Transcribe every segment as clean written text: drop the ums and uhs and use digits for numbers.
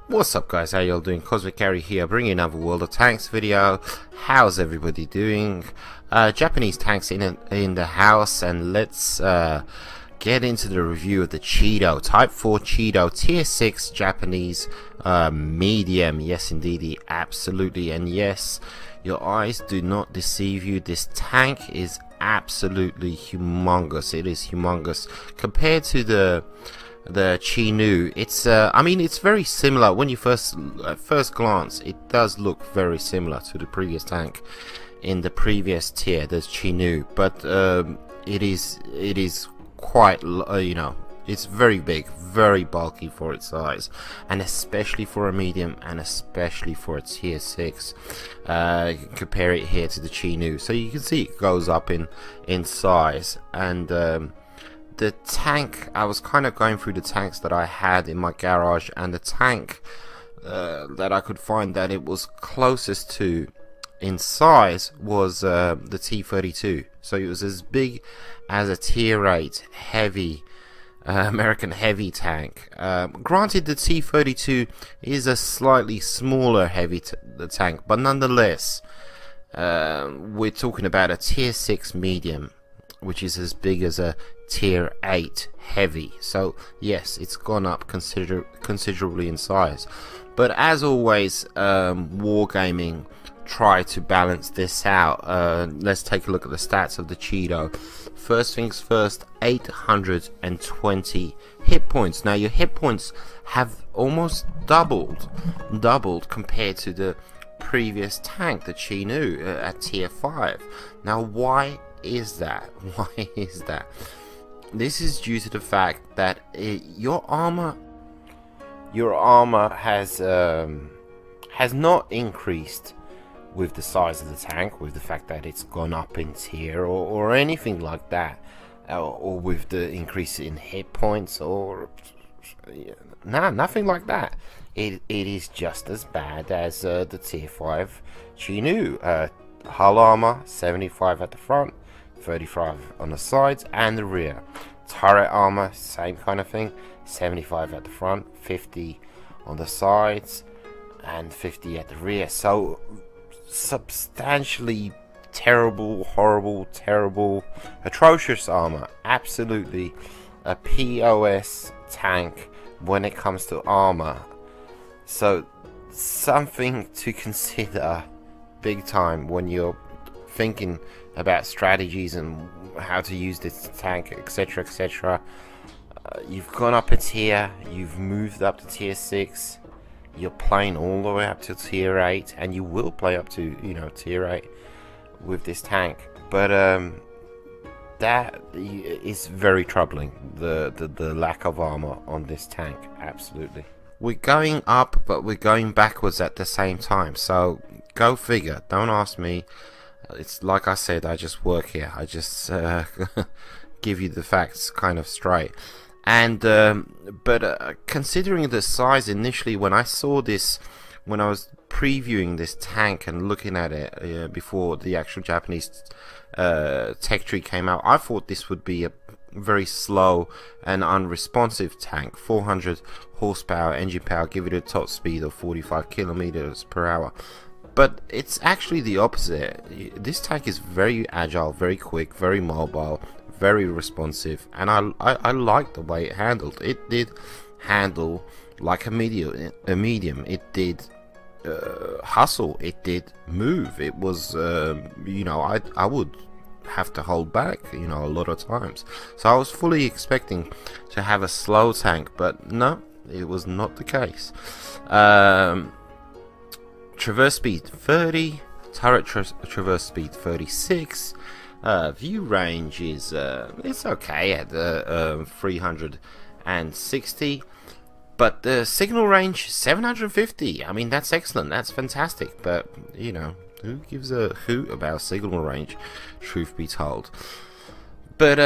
What's up guys, how y'all doing? Cosmic Carry here, bringing another World of Tanks video. How's everybody doing? Japanese tanks in the house, and let's get into the review of the Cheeto. Type 4 Cheeto, Tier 6 Japanese medium. Yes indeed, absolutely, and yes, your eyes do not deceive you. This tank is absolutely humongous. It is humongous compared to the Chinu. It's I mean, it's very similar. When you at first glance, it does look very similar to the previous tank in the previous tier, the Chinu, but it is quite you know, it's very big, very bulky for its size, and especially for a medium, and especially for a tier 6. Compare it here to the Chinu, so you can see it goes up in size. And the tank, I was kind of going through the tanks that I had in my garage, and the tank that I could find that it was closest to in size was the T-32. So it was as big as a tier 8 heavy American heavy tank. Granted, the T-32 is a slightly smaller heavy tank, but nonetheless, we're talking about a tier 6 medium, which is as big as a tier 8 heavy. So yes, it's gone up considerably in size. But as always, Wargaming try to balance this out. Let's take a look at the stats of the Cheeto. First things first, 820 hit points. Now your hit points have almost doubled compared to the previous tank, the Chinu, at tier 5. Now why is that? Why is that? This is due to the fact that your armor has not increased with the size of the tank, with the fact that it's gone up in tier, or anything like that, or with the increase in hit points, or nothing like that. It is just as bad as the tier 5 Chinu. Hull armor 75 at the front, 35 on the sides and the rear. Turret armor, same kind of thing, 75 at the front, 50 on the sides and 50 at the rear. So substantially terrible, horrible, terrible, atrocious armor. Absolutely a POS tank when it comes to armor. So something to consider big time when you're thinking about strategies and how to use this tank, etc, etc. You've gone up a tier, you've moved up to tier 6, you're playing all the way up to tier 8, and you will play up to, you know, tier 8 with this tank. But that is very troubling, the lack of armor on this tank. Absolutely, we're going up but we're going backwards at the same time, so go figure. Don't ask me. It's like I said, I just work here. I just give you the facts kind of straight. And but considering the size initially, when I saw this, when I was previewing this tank and looking at it before the actual Japanese tech tree came out, I thought this would be a very slow and unresponsive tank. 400 horsepower engine power, give it a top speed of 45 kilometers per hour. But it's actually the opposite. This tank is very agile, very quick, very mobile, very responsive, and I like the way it handled. It did handle like a medium. It did hustle. It did move. It was you know, I would have to hold back, you know, a lot of times. So I was fully expecting to have a slow tank, but no, it was not the case. Traverse speed 30, turret traverse speed 36, view range is it's okay at 360, but the signal range 750. I mean, that's excellent, that's fantastic, but you know, who gives a hoot about signal range, truth be told. But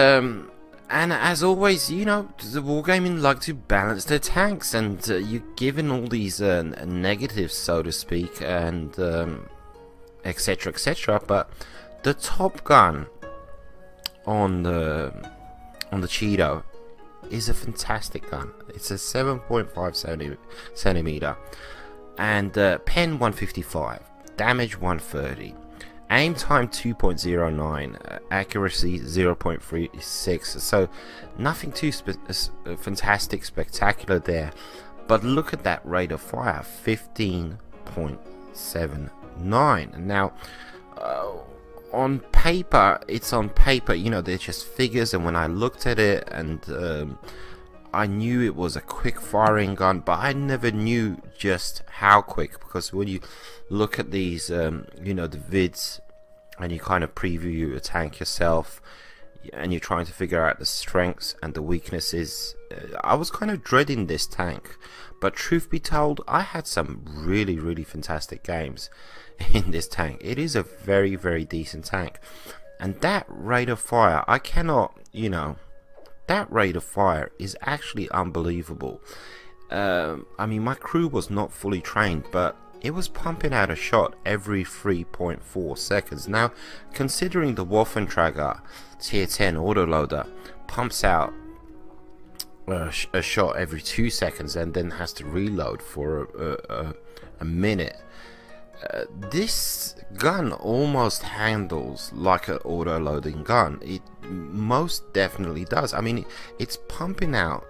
and as always, you know, the Wargaming like to balance their tanks, and you're given all these negatives, so to speak, and etc, etc. But the Top Gun on the Cheeto is a fantastic gun. It's a 7.5 centimeter, and pen 155, damage 130, aim time 2.09, accuracy 0.36. So nothing too fantastic, spectacular there. But look at that rate of fire, 15.79. Now, on paper, it's on paper, you know, they're just figures, and when I looked at it, and I knew it was a quick firing gun, but I never knew just how quick, because when you look at these, you know, the vids, and you kind of preview a tank yourself, and you're trying to figure out the strengths and the weaknesses, I was kind of dreading this tank. But truth be told, I had some really fantastic games in this tank. It is a very decent tank, and that rate of fire, I cannot, you know, that rate of fire is actually unbelievable. I mean, my crew was not fully trained, but it was pumping out a shot every 3.4 seconds. Now, considering the Waffentrager tier 10 autoloader pumps out a shot every 2 seconds and then has to reload for a minute, this gun almost handles like an auto-loading gun. It most definitely does. I mean, it's pumping out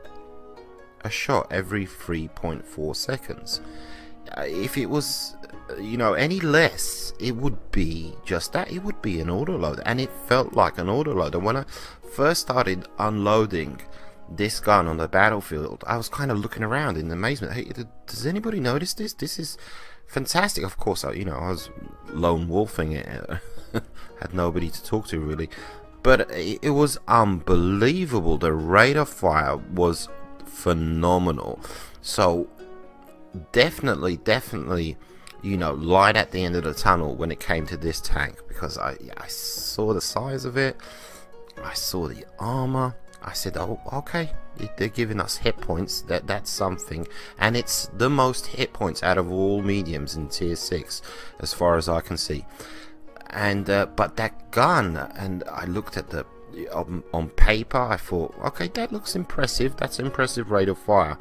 a shot every 3.4 seconds. If it was, you know, any less, it would be just that. It would be an autoloader, and it felt like an autoloader. When I first started unloading this gun on the battlefield, I was kind of looking around in amazement. Hey, does anybody notice this? This is fantastic. Of course, I was lone wolfing it. Had nobody to talk to really, but it was unbelievable. The rate of fire was phenomenal. So definitely, you know, light at the end of the tunnel when it came to this tank, because I saw the size of it, I saw the armor. I said, oh, okay, they're giving us hit points. That's something, and it's the most hit points out of all mediums in tier 6, as far as I can see. And but that gun, and I looked at the on paper, I thought, okay, that looks impressive. That's an impressive rate of fire.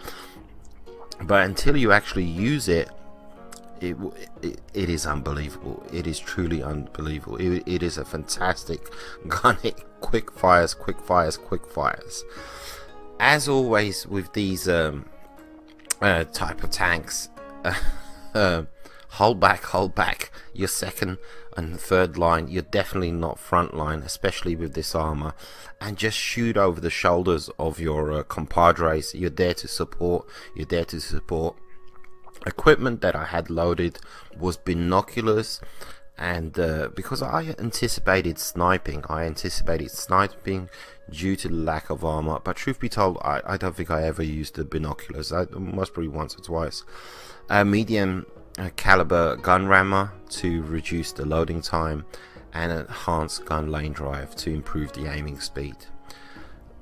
But until you actually use it, it is unbelievable. It is truly unbelievable. It is a fantastic gun. It quick fires. As always with these type of tanks, hold back. Your second and third line, you're definitely not front line, especially with this armor, and just shoot over the shoulders of your compadres. You're there to support. Equipment that I had loaded was binoculars, and because I anticipated sniping due to the lack of armor. But truth be told, I don't think I ever used the binoculars. I must probably once or twice. Medium caliber gun rammer to reduce the loading time, and enhanced gun lane drive to improve the aiming speed.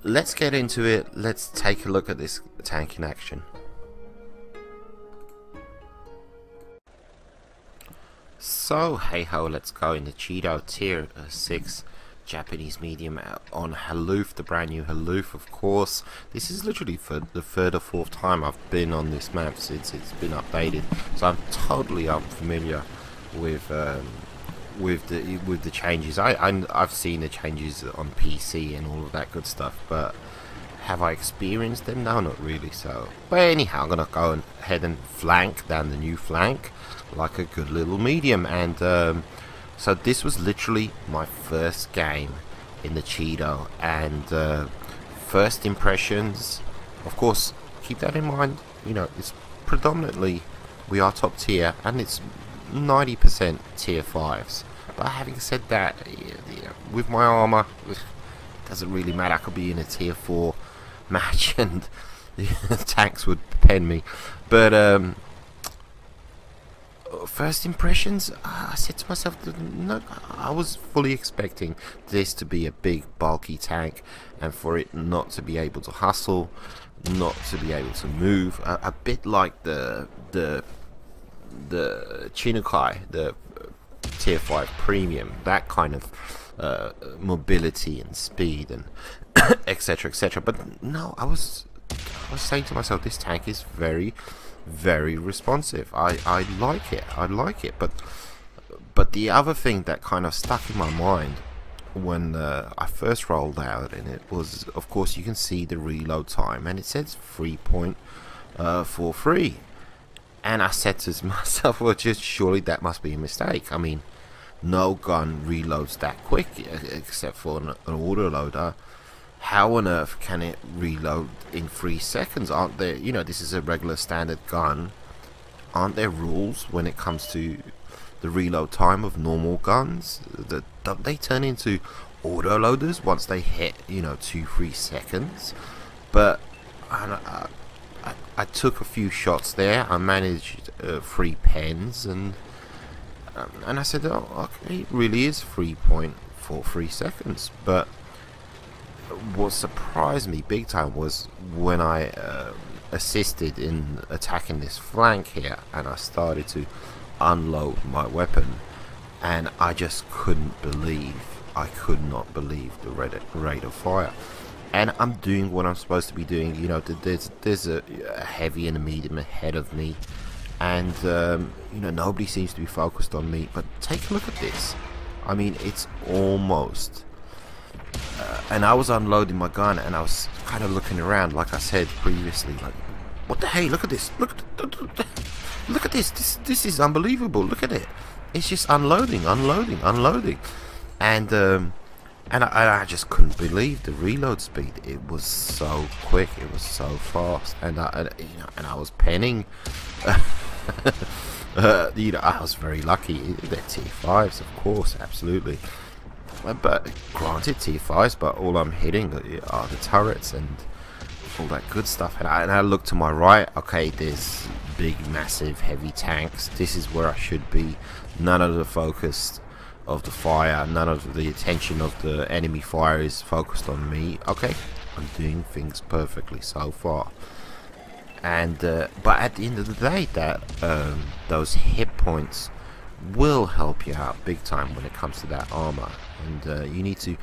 Let's get into it. Let's take a look at this tank in action. So hey ho, let's go in the Cheeto tier 6 Japanese medium on Haloof, the brand new Haloof, of course. This is literally for the third or fourth time I've been on this map since it's been updated, so I'm totally unfamiliar with the changes. I've seen the changes on PC and all of that good stuff, but have I experienced them? No, not really. So, but anyhow, I'm gonna go ahead and flank down the new flank like a good little medium. And so this was literally my first game in the Cheeto, and first impressions, of course, keep that in mind. You know, it's predominantly, we are top tier, and it's 90% tier 5s. But having said that, with my armor, it doesn't really matter. I could be in a tier 4 match and the tanks would pen me. But first impressions, I said to myself, no, I was fully expecting this to be a big bulky tank, and for it not to be able to hustle, not to be able to move, a bit like the Chinukai, the tier 5 premium, that kind of mobility and speed. And etc, etc. But no, I was saying to myself, this tank is very, very responsive. I like it. I like it. But the other thing that kind of stuck in my mind when I first rolled out in it was, of course, you can see the reload time, and it says 3.43. And I said to myself, well, just surely that must be a mistake. I mean, no gun reloads that quick, except for an autoloader. How on earth can it reload in 3 seconds? Aren't there, you know, this is a regular standard gun. Aren't there rules when it comes to the reload time of normal guns? Don't they turn into autoloaders once they hit, you know, 2-3 seconds? But I took a few shots there. I managed 3 pens, and I said, oh, okay, it really is 3.43 seconds. But what surprised me big time was when I assisted in attacking this flank here, and I started to unload my weapon, and I just couldn't believe, I could not believe the rate of fire. And I'm doing what I'm supposed to be doing. You know, there's a heavy and a medium ahead of me, and you know, nobody seems to be focused on me. But take a look at this. I mean, it's almost and I was unloading my gun, and I was kind of looking around, like I said previously, like, what the hey, look at this, look at this, this is unbelievable, look at it, it's just unloading, and I just couldn't believe the reload speed. It was so quick, it was so fast, and you know, and I was penning. You know, I was very lucky. They're T5s, of course, absolutely. But granted, T5s, but all I'm hitting are the turrets and all that good stuff. And I look to my right. Okay, there's big, massive, heavy tanks. This is where I should be. None of the focus of the fire, none of the attention of the enemy fire is focused on me. Okay, I'm doing things perfectly so far. And but at the end of the day, that those hit points will help you out big time when it comes to that armor, and you need to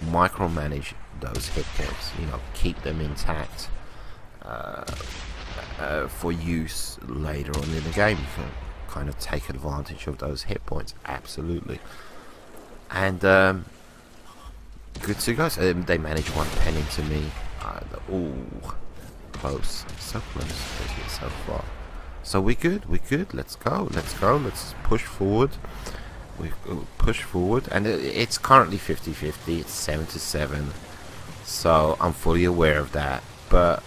micromanage those hit points, you know, keep them intact for use later on in the game. You can kind of take advantage of those hit points, absolutely. And good to go. So they managed 1 pen into me. Ooh, close, so close, so far. So we're good, let's go, let's push forward. We push forward, and it's currently 50-50, it's 7-7, so I'm fully aware of that, but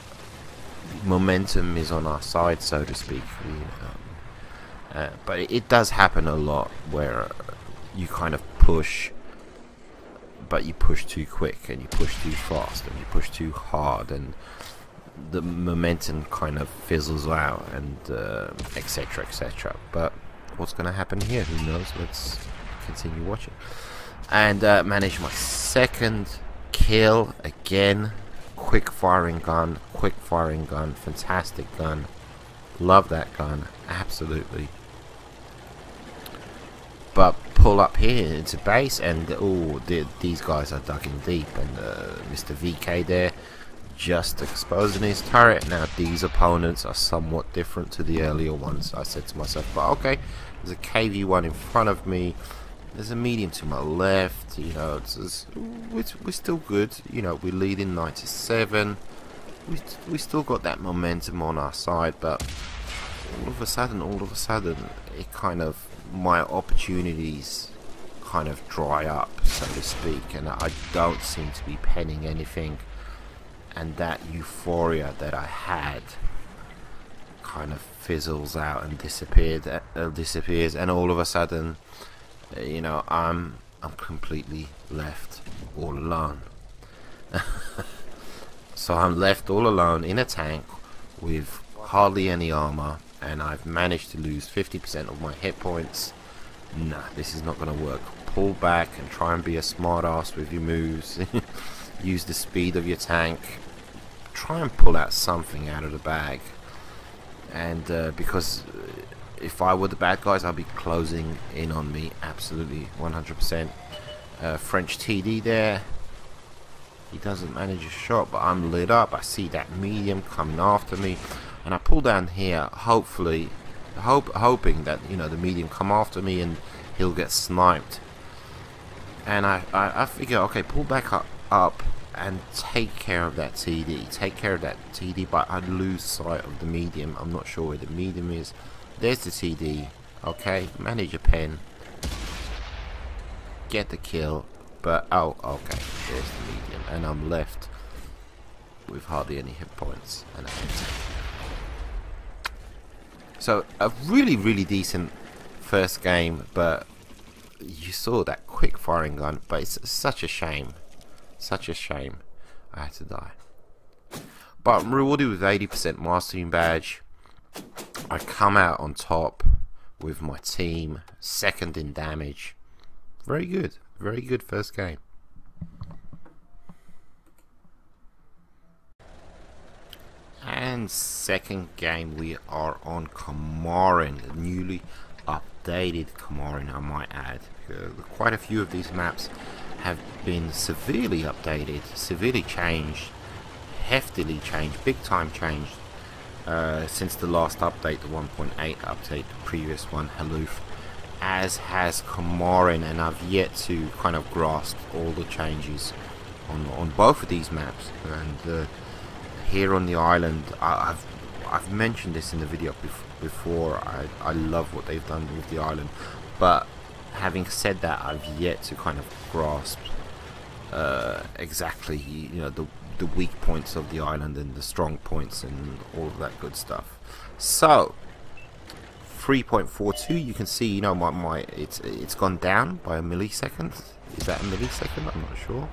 momentum is on our side, so to speak. But it does happen a lot where you kind of push, but you push too quick, and you push too fast, and you push too hard, and the momentum kind of fizzles out, and etc, etc. But what's going to happen here, who knows? Let's continue watching. And manage my second kill again. Quick firing gun, fantastic gun, love that gun, absolutely. But pull up here into base, and oh, these guys are dug in deep, and Mr. VK there just exposing his turret. Now these opponents are somewhat different to the earlier ones. I said to myself, but okay, there's a KV1 in front of me, there's a medium to my left, you know, we're still good, you know, we're leading 97, we still got that momentum on our side. But all of a sudden it kind of, my opportunities kind of dry up, so to speak, and I don't seem to be penning anything. And that euphoria that I had kind of fizzles out and disappears, and all of a sudden, you know, I'm completely left all alone. So I'm left all alone in a tank with hardly any armor, and I've managed to lose 50% of my hit points. Nah, this is not going to work. Pull back and try and be a smart ass with your moves. Use the speed of your tank. Try and pull out something out of the bag. And because if I were the bad guys, I'd be closing in on me, absolutely 100%. French TD there. He doesn't manage a shot, but I'm lit up. I see that medium coming after me, and I pull down here, hopefully, hoping that, you know, the medium come after me and he'll get sniped. And I figure, okay, pull back up and take care of that TD. Take care of that TD, but I lose sight of the medium. I'm not sure where the medium is. There's the TD. Okay, manage a pen. Get the kill. But, oh, okay, there's the medium. And I'm left with hardly any hit points. And so, a really, really decent first game, but you saw that quick firing gun, but it's such a shame. Such a shame I had to die. But I'm rewarded with 80% mastering badge. I come out on top with my team, second in damage. Very good. Very good first game. And second game, we are on Komarin, the newly updated Komarin, I might add. Quite a few of these maps have been severely updated, severely changed, heftily changed, big time changed since the last update, the 1.8 update, the previous one, Haloof, as has Komarin, and I've yet to kind of grasp all the changes on both of these maps. And here on the island, I've mentioned this in the video before. I love what they've done with the island, but having said that, I've yet to kind of grasp exactly, you know, the weak points of the island and the strong points and all of that good stuff. So 3.42, you can see, you know, it's gone down by a millisecond. Is that a millisecond? I'm not sure.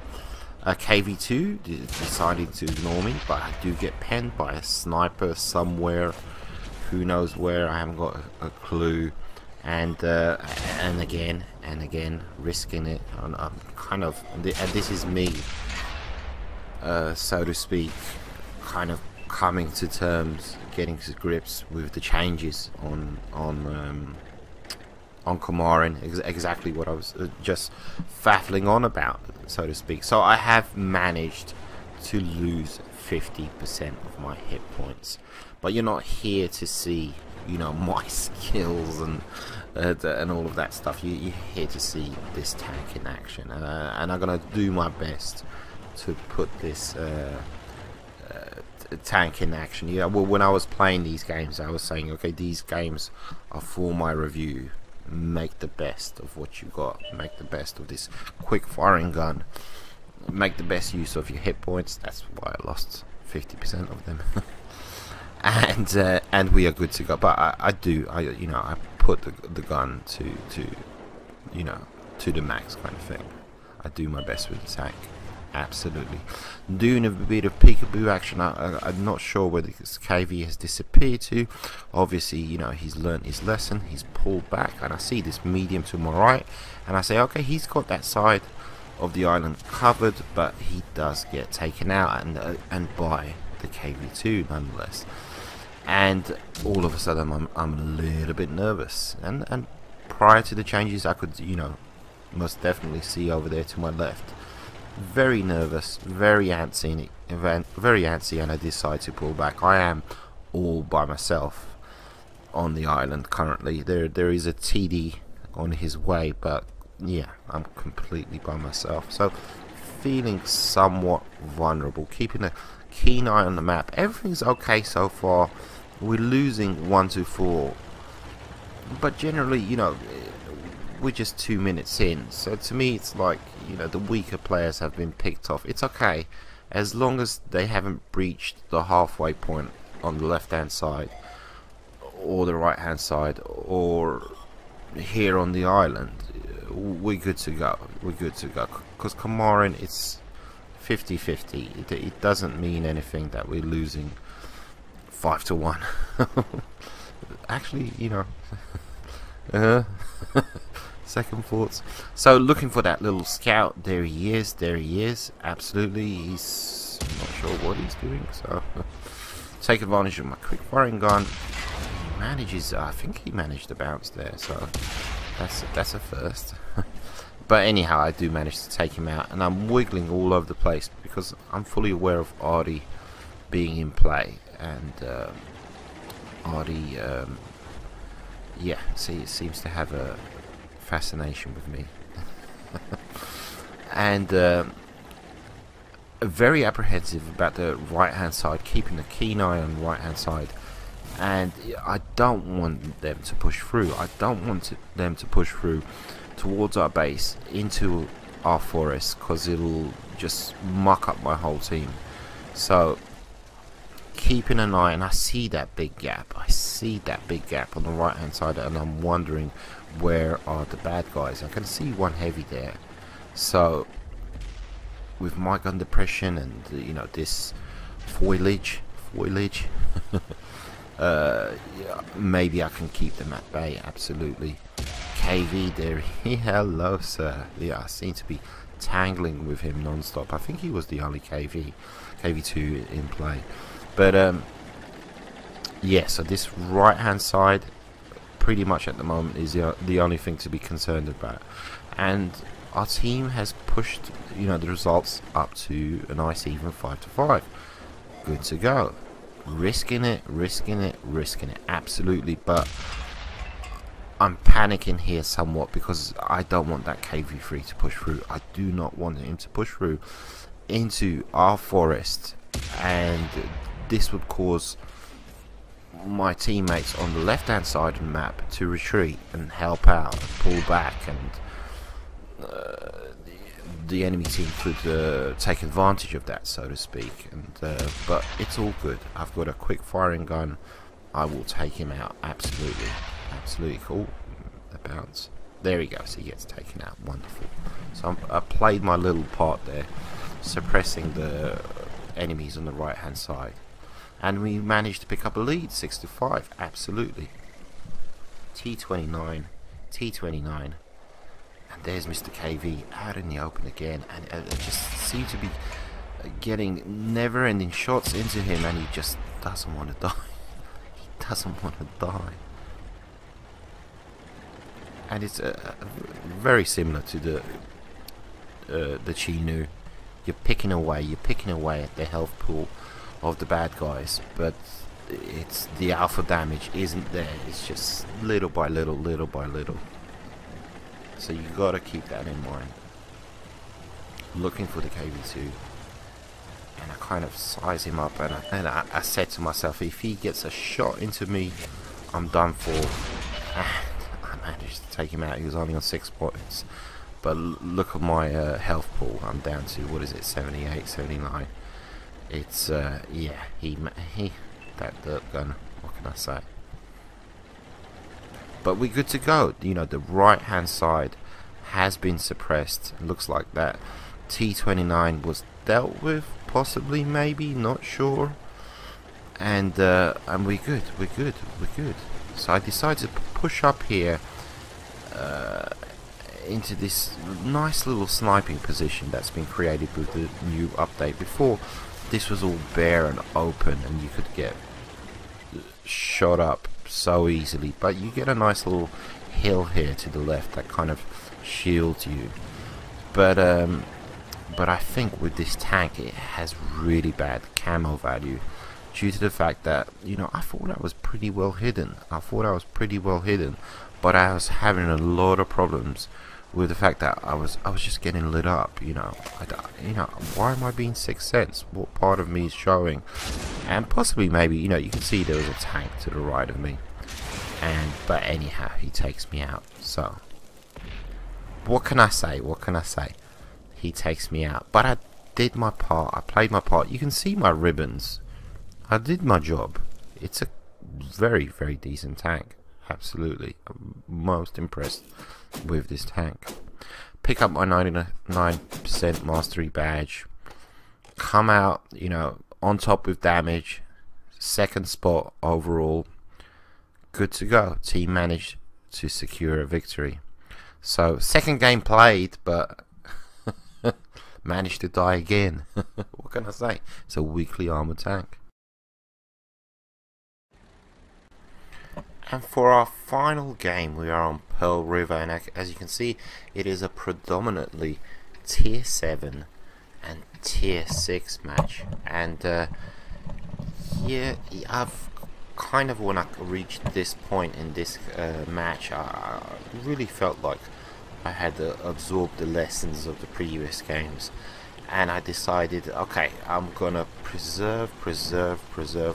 KV2 decided to ignore me, but I do get penned by a sniper somewhere, who knows where. I haven't got a clue. And again risking it. I'm kind of, and this is me, so to speak, kind of coming to terms, getting to grips with the changes on Komarin, exactly what I was just faffling on about, so to speak. So I have managed to lose 50% of my hit points, but you're not here to see, you know, my skills and all of that stuff. You're here to see this tank in action, and I'm gonna do my best to put this tank in action. Yeah, well, when I was playing these games, I was saying, okay, these games are for my review. Make the best of what you got. Make the best of this quick firing gun. Make the best use of your hit points. That's why I lost 50% of them. and we are good to go. But I you know, I put the gun to you know, to the max kind of thing. I do my best with the tank. Absolutely. Doing a bit of peekaboo action. I'm not sure where this KV has disappeared to. Obviously, you know, he's learned his lesson. He's pulled back, and I see this medium to my right, and I say, okay, he's got that side of the island covered, but he does get taken out, and by the KV2 nonetheless. And all of a sudden, I'm a little bit nervous. And prior to the changes, I could, you know, most definitely see over there to my left. Very nervous, very antsy, and I decide to pull back. I am all by myself on the island currently. There is a TD on his way, but yeah, I'm completely by myself. So feeling somewhat vulnerable, keeping a keen eye on the map. Everything's okay so far. We're losing 1-4, but generally, you know, we're just 2 minutes in, so to me it's like, you know, the weaker players have been picked off. It's okay, as long as they haven't breached the halfway point on the left hand side or the right hand side or here on the island. We're good to go. We're good to go, because Komarin, it's 50-50. It doesn't mean anything that we're losing 5-1. Actually, you know, second thoughts. So looking for that little scout. There he is. There he is. Absolutely. He's not sure what he's doing. So take advantage of my quick firing gun. He manages. I think he managed to bounce there. So that's a first. But anyhow, I do manage to take him out, and I'm wiggling all over the place because I'm fully aware of Artie being in play, and Artie, yeah, see, it seems to have a fascination with me, and very apprehensive about the right hand side, keeping a keen eye on the right hand side. And I don't want them to push through. I don't want them to push through towards our base into our forest, because it'll just muck up my whole team. So keeping an eye, and I see that big gap. I see that big gap on the right hand side, and I'm wondering where are the bad guys. I can see one heavy there. So with my gun depression and you know, this foliage yeah, maybe I can keep them at bay. Absolutely. KV there. Hello sir. Yeah, I seem to be tangling with him non-stop. I think he was the only KV2 in play. But yeah, so this right hand side pretty much at the moment is the only thing to be concerned about. And our team has pushed, you know, the results up to a nice even 5-5. Good to go. Risking it, absolutely. But I'm panicking here somewhat because I don't want that KV3 to push through. I do not want him to push through into our forest, and this would cause my teammates on the left hand side of the map to retreat and help out, pull back, and the enemy team could take advantage of that, so to speak. And but it's all good. I've got a quick firing gun. I will take him out. Absolutely cool. The bounce. There he goes. He gets taken out. Wonderful. So I played my little part there, suppressing the enemies on the right hand side, and we managed to pick up a lead, 6-5. Absolutely. T29, and there's Mr. KV out in the open again, and I just seem to be getting never-ending shots into him, and he just doesn't want to die. He doesn't want to die. And it's very similar to the Chinu. You're picking away at the health pool of the bad guys, but it's the alpha damage isn't there. It's just little by little. So you gotta keep that in mind. Looking for the KV2, and I kind of size him up, and I said to myself, if he gets a shot into me, I'm done for. And I managed to take him out. He was only on 6 points, but look at my health pool. I'm down to, what is it, 78, 79. It's yeah, he that dirt gun. What can I say? But we're good to go. You know, the right hand side has been suppressed. It looks like that T29 was dealt with, possibly, maybe, not sure. And we're good. So I decided to push up here into this nice little sniping position that's been created with the new update. Before, this was all bare and open, and you could get shot up so easily, but you get a nice little hill here to the left that kind of shields you. But I think with this tank, it has really bad camo value due to the fact that, you know, I thought I was pretty well hidden. But I was having a lot of problems with the fact that I was just getting lit up. You know, why am I being Sixth Sense? What part of me is showing? And possibly, maybe, you know, you can see there was a tank to the right of me. But anyhow, he takes me out. So what can I say? He takes me out. But I did my part. I played my part. You can see my ribbons. I did my job. It's a very, very decent tank. Absolutely. I'm most impressed with this tank. Pick up my 99% mastery badge. Come out, you know, on top with damage. Second spot overall. Good to go. Team managed to secure a victory. So, second game played, but managed to die again. What can I say? It's a weakly armored tank. And for our final game, we are on Pearl River, and as you can see, it is a predominantly tier 7 and tier 6 match. And yeah, I've kind of, when I reached this point in this match, I really felt like I had absorbed the lessons of the previous games, and I decided, okay, I'm gonna preserve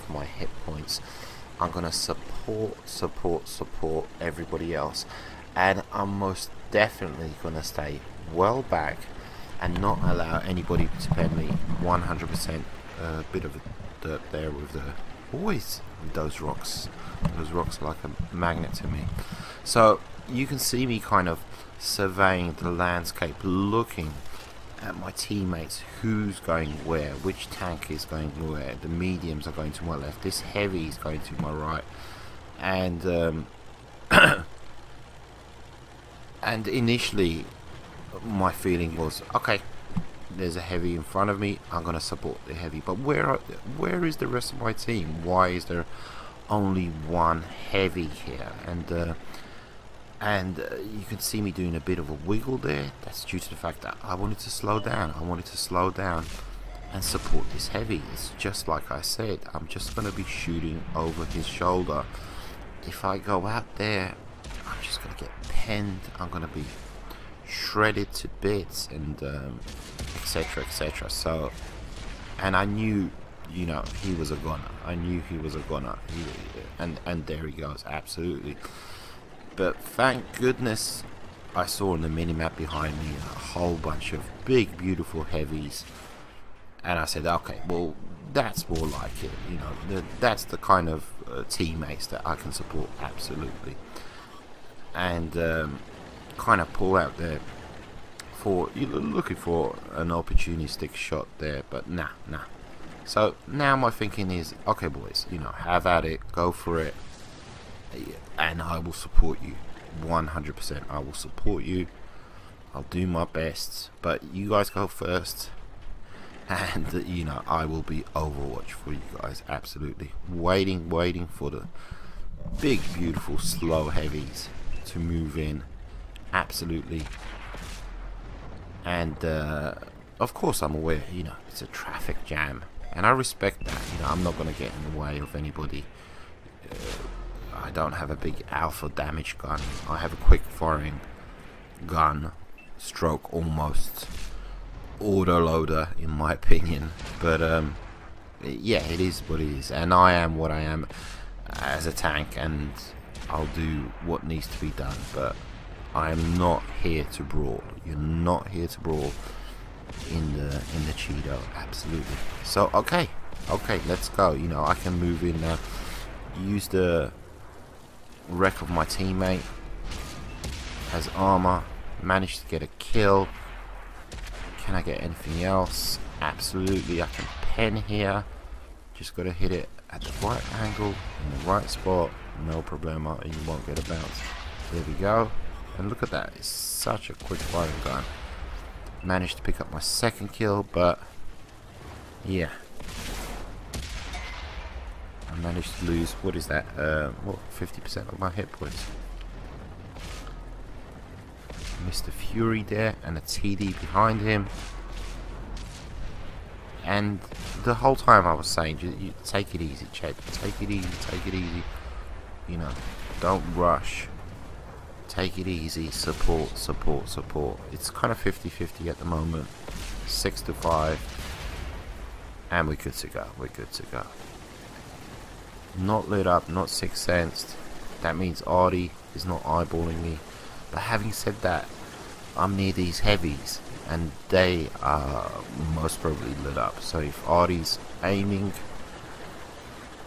my hit points. I'm gonna support everybody else, and I'm most definitely gonna stay well back and not allow anybody to pen me 100%. A bit of dirt there with the always with those rocks. Those rocks are like a magnet to me. So you can see me kind of surveying the landscape, looking at my teammates, who's going where, which tank is going where. The mediums are going to my left, this heavy is going to my right, and and initially my feeling was, okay, there's a heavy in front of me, I'm gonna support the heavy, but where is the rest of my team? Why is there only one heavy here? And you can see me doing a bit of a wiggle there. That's due to the fact that I wanted to slow down. I wanted to slow down and support this heavy. It's just like I said, I'm just going to be shooting over his shoulder. If I go out there, I'm just going to get penned. I'm going to be shredded to bits, and etc, etc. So, and I knew, you know, he was a gunner. I knew he was a gunner. And there he goes, absolutely. But thank goodness I saw on the minimap behind me a whole bunch of big, beautiful heavies, and I said, okay, well, that's more like it. You know, that's the kind of teammates that I can support, absolutely. And kind of pull out there for looking for an opportunistic shot there, but nah. So now my thinking is, okay, boys, you know, have at it, go for it. And I will support you 100%. I will support you. I'll do my best, but you guys go first, and you know, I will be Overwatch for you guys, absolutely. Waiting for the big, beautiful, slow heavies to move in, absolutely. And of course, I'm aware, you know, it's a traffic jam, and I respect that. You know, I'm not going to get in the way of anybody. I don't have a big alpha damage gun. I have a quick firing gun, stroke almost autoloader in my opinion. But yeah, it is what it is, and I am what I am as a tank, and I'll do what needs to be done. But I am not here to brawl. You're not here to brawl in the Cheeto, absolutely. So okay, let's go. You know, I can move in now. Use the wreck of my teammate as armor. Managed to get a kill. Can I get anything else? Absolutely, I can pen here. Just gotta hit it at the right angle, in the right spot. No problema, you won't get a bounce. There we go. And look at that, it's such a quick firing gun. Managed to pick up my second kill, but yeah, I managed to lose, what is that, what, 50% of my hit points. Mr. Fury there, and a TD behind him. And the whole time I was saying, you take it easy, Chet. Take it easy. You know, don't rush. Take it easy. Support. It's kind of 50-50 at the moment. 6-5. And we're good to go. Not lit up, not sixth sensed. That means Artie is not eyeballing me. But having said that, I'm near these heavies, and they are most probably lit up. So if Artie's aiming,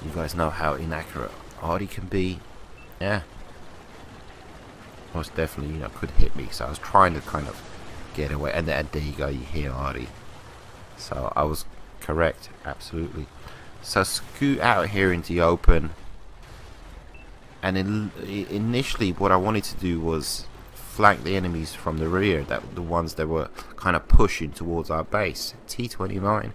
you guys know how inaccurate Artie can be. Yeah, most definitely, you know, could hit me. So I was trying to kind of get away, and there you go, you hear Artie. So I was correct, absolutely. So scoot out here into the open, and initially what I wanted to do was flank the enemies from the rear, the ones that were kind of pushing towards our base. T29.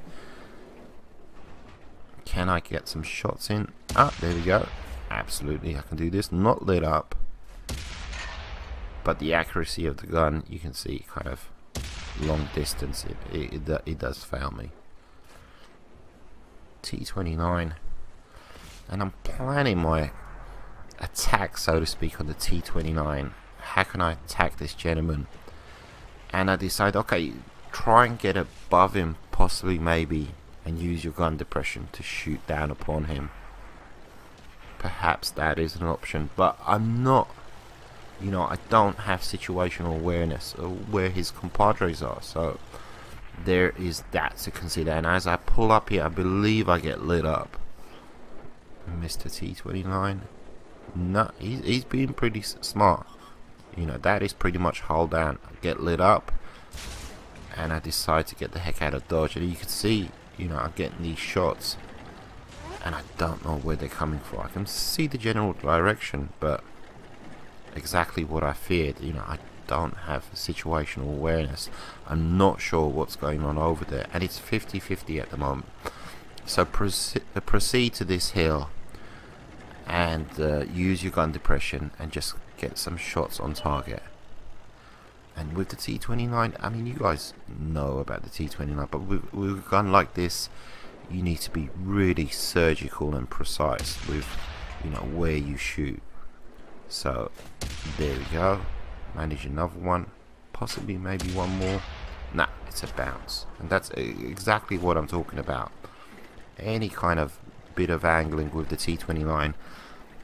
Can I get some shots in? Ah, there we go. absolutely I can do this. Not lit up, but the accuracy of the gun, you can see kind of long distance, it does fail me. T29, and I'm planning my attack, so to speak, on the T29. How can I attack this gentleman? And I decide, okay, try and get above him, possibly, maybe, and use your gun depression to shoot down upon him. Perhaps that is an option, but I'm not, you know, I don't have situational awareness of where his compadres are, so there is that to consider. And as I pull up here, I believe I get lit up. Mr. T29, no, he's being pretty smart. You know, that is pretty much hold down, get lit up, and I decide to get the heck out of dodge. And you can see, you know, I'm getting these shots, and I don't know where they're coming from. I can see the general direction, but exactly what I feared, you know, I don't have situational awareness. I'm not sure what's going on over there, and it's 50-50 at the moment. So proceed to this hill and use your gun depression and just get some shots on target. And with the T29, I mean, you guys know about the T29, but with a gun like this, you need to be really surgical and precise with, you know, where you shoot. So there we go, manage another one, possibly maybe one more. Nah, it's a bounce, and that's exactly what I'm talking about. Any kind of bit of angling with the T29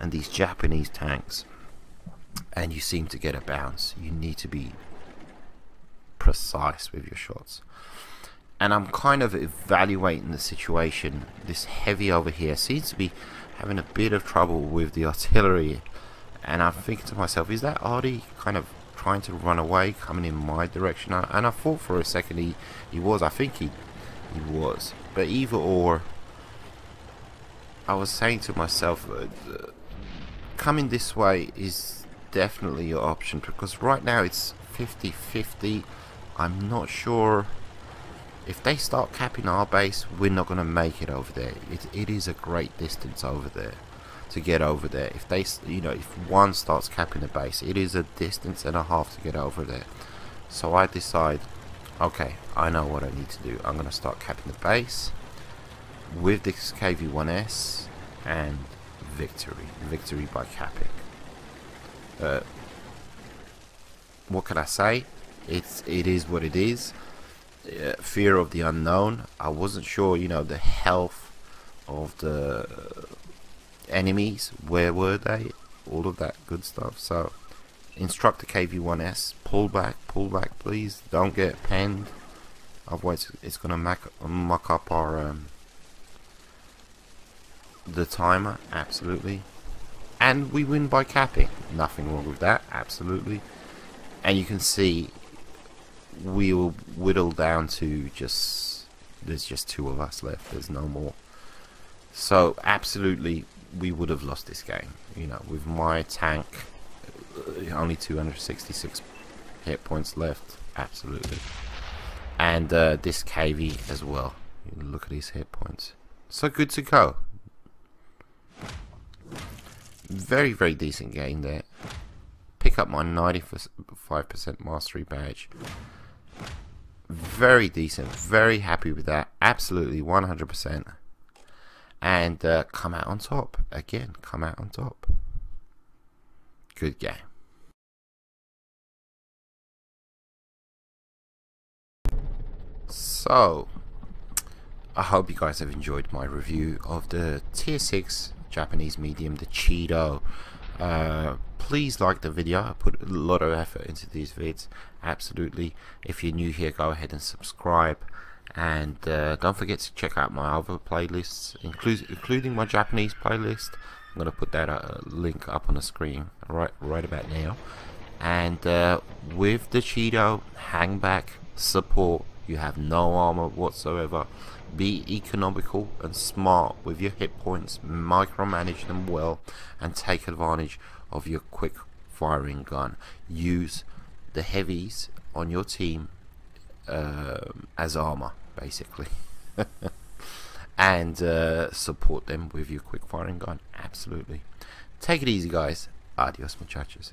and these Japanese tanks, and you seem to get a bounce, you need to be precise with your shots. And I'm kind of evaluating the situation. This heavy over here seems to be having a bit of trouble with the artillery, and I'm thinking to myself, is that Artie kind of trying to run away, coming in my direction? And I thought for a second he was. I think he was, but either or, I was saying to myself, coming this way is definitely your option, because right now it's 50-50. I'm not sure if they start capping our base, we're not going to make it over there. It is a great distance over there to get over there. If they, you know, if one starts capping the base, it is a distance and a half to get over there. So I decide, okay, I know what I need to do. I'm going to start capping the base with this KV-1S, and victory by capping. What can I say? It is what it is. Fear of the unknown. I wasn't sure, you know, the health of the enemies, where were they, all of that good stuff. So instruct the KV-1S, pull back please, don't get penned, otherwise it's gonna muck up our the timer. Absolutely. And we win by capping, nothing wrong with that, absolutely. And you can see we will whittle down to there's just two of us left, there's no more. So absolutely we would have lost this game, you know, with my tank only 266 hit points left, absolutely. And this KV as well, look at his hit points, so good to go. Very, very decent game there. Pick up my 95% mastery badge. Very decent, very happy with that, absolutely 100%. And come out on top again, come out on top. Good game. So I hope you guys have enjoyed my review of the tier 6 Japanese medium, the Cheeto. Please like the video. I put a lot of effort into these vids, absolutely. If you're new here, go ahead and subscribe, and don't forget to check out my other playlists, including my Japanese playlist. I'm gonna put that link up on the screen right about now. And with the Cheeto, hang back, support. You have no armor whatsoever. Be economical and smart with your hit points, micromanage them well, and take advantage of your quick firing gun. Use the heavies on your team as armor, basically. And and support them with your quick firing gun. Absolutely. Take it easy, guys. Adios, muchachos.